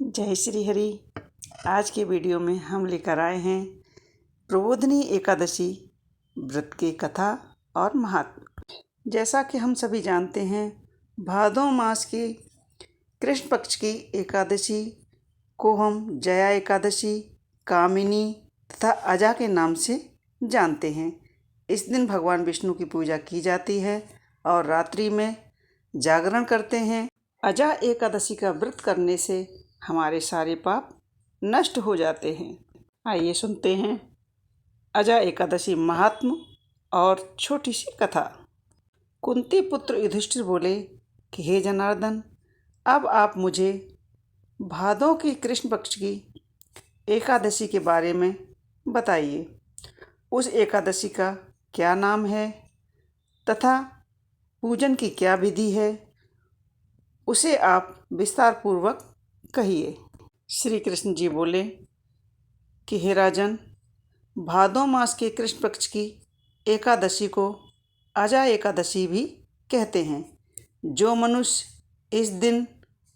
जय श्री हरि। आज के वीडियो में हम लेकर आए हैं प्रबोधिनी एकादशी व्रत की कथा और महात्म्य। जैसा कि हम सभी जानते हैं, भादों मास की कृष्ण पक्ष की एकादशी को हम जया एकादशी, कामिनी तथा अजा के नाम से जानते हैं। इस दिन भगवान विष्णु की पूजा की जाती है और रात्रि में जागरण करते हैं। अजा एकादशी का व्रत करने से हमारे सारे पाप नष्ट हो जाते हैं। आइए सुनते हैं अजा एकादशी महात्म्य और छोटी सी कथा। कुंती पुत्र युधिष्ठिर बोले कि हे जनार्दन, अब आप मुझे भादों की कृष्ण पक्ष की एकादशी के बारे में बताइए। उस एकादशी का क्या नाम है तथा पूजन की क्या विधि है, उसे आप विस्तार पूर्वक कहिए। श्री कृष्ण जी बोले कि हे राजन, भादों मास के कृष्ण पक्ष की एकादशी को अजा एकादशी भी कहते हैं। जो मनुष्य इस दिन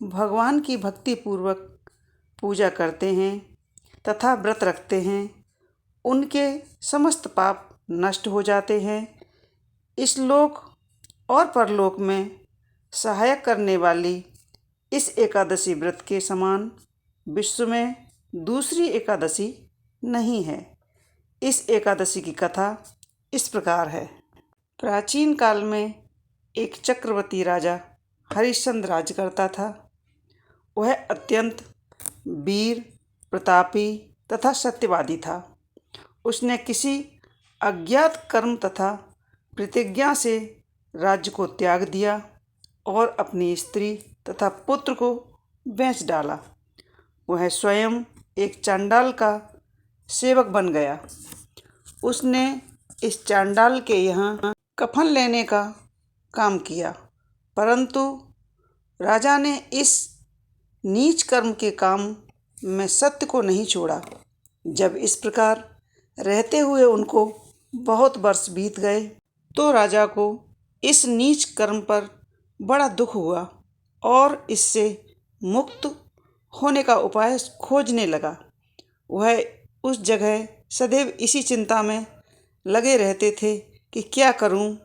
भगवान की भक्ति पूर्वक पूजा करते हैं तथा व्रत रखते हैं, उनके समस्त पाप नष्ट हो जाते हैं। इस लोक और परलोक में सहायक करने वाली इस एकादशी व्रत के समान विश्व में दूसरी एकादशी नहीं है। इस एकादशी की कथा इस प्रकार है। प्राचीन काल में एक चक्रवर्ती राजा हरिश्चंद्र राज करता था। वह अत्यंत वीर, प्रतापी तथा सत्यवादी था। उसने किसी अज्ञात कर्म तथा प्रतिज्ञा से राज्य को त्याग दिया और अपनी स्त्री तथा पुत्र को बेच डाला। वह स्वयं एक चांडाल का सेवक बन गया। उसने इस चांडाल के यहाँ कफन लेने का काम किया, परंतु राजा ने इस नीच कर्म के काम में सत्य को नहीं छोड़ा। जब इस प्रकार रहते हुए उनको बहुत वर्ष बीत गए तो राजा को इस नीच कर्म पर बड़ा दुख हुआ और इससे मुक्त होने का उपाय खोजने लगा। वह उस जगह सदैव इसी चिंता में लगे रहते थे कि क्या करूं।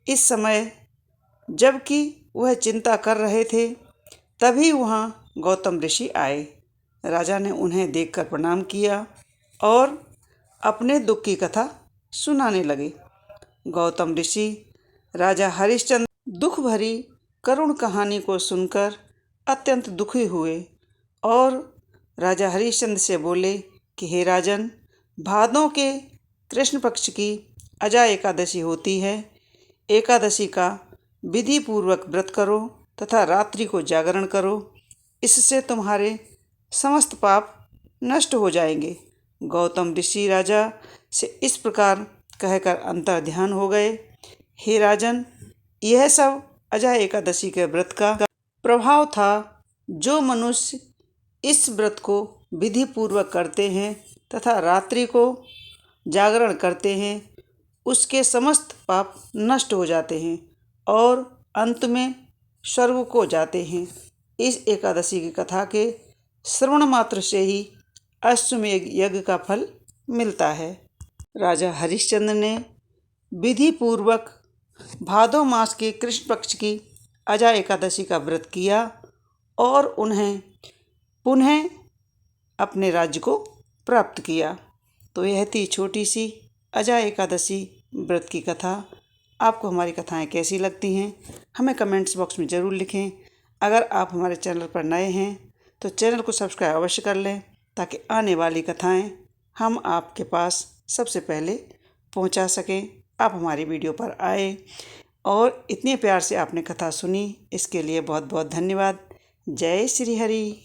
इस समय जबकि वह चिंता कर रहे थे, तभी वहां गौतम ऋषि आए। राजा ने उन्हें देखकर प्रणाम किया और अपने दुख की कथा सुनाने लगे। गौतम ऋषि राजा हरिश्चंद्र दुख भरी करुण कहानी को सुनकर अत्यंत दुखी हुए और राजा हरिश्चंद्र से बोले कि हे राजन, भादों के कृष्ण पक्ष की अजा एकादशी होती है। एकादशी का विधि पूर्वक व्रत करो तथा रात्रि को जागरण करो। इससे तुम्हारे समस्त पाप नष्ट हो जाएंगे। गौतम ऋषि राजा से इस प्रकार कहकर अंतर ध्यान हो गए। हे राजन, यह सब अजा एकादशी के व्रत का प्रभाव था। जो मनुष्य इस व्रत को विधि पूर्वक करते हैं तथा रात्रि को जागरण करते हैं, उसके समस्त पाप नष्ट हो जाते हैं और अंत में स्वर्ग को जाते हैं। इस एकादशी की कथा के श्रवण मात्र से ही अश्वमेध यज्ञ का फल मिलता है। राजा हरिश्चंद्र ने विधि पूर्वक भादों मास के कृष्ण पक्ष की अजा एकादशी का व्रत किया और उन्हें पुनः अपने राज्य को प्राप्त किया। तो यह थी छोटी सी अजा एकादशी व्रत की कथा। आपको हमारी कथाएं कैसी लगती हैं, हमें कमेंट्स बॉक्स में ज़रूर लिखें। अगर आप हमारे चैनल पर नए हैं तो चैनल को सब्सक्राइब अवश्य कर लें, ताकि आने वाली कथाएं हम आपके पास सबसे पहले पहुंचा सकें। आप हमारी वीडियो पर आए और इतने प्यार से आपने कथा सुनी, इसके लिए बहुत बहुत धन्यवाद। जय श्री हरि।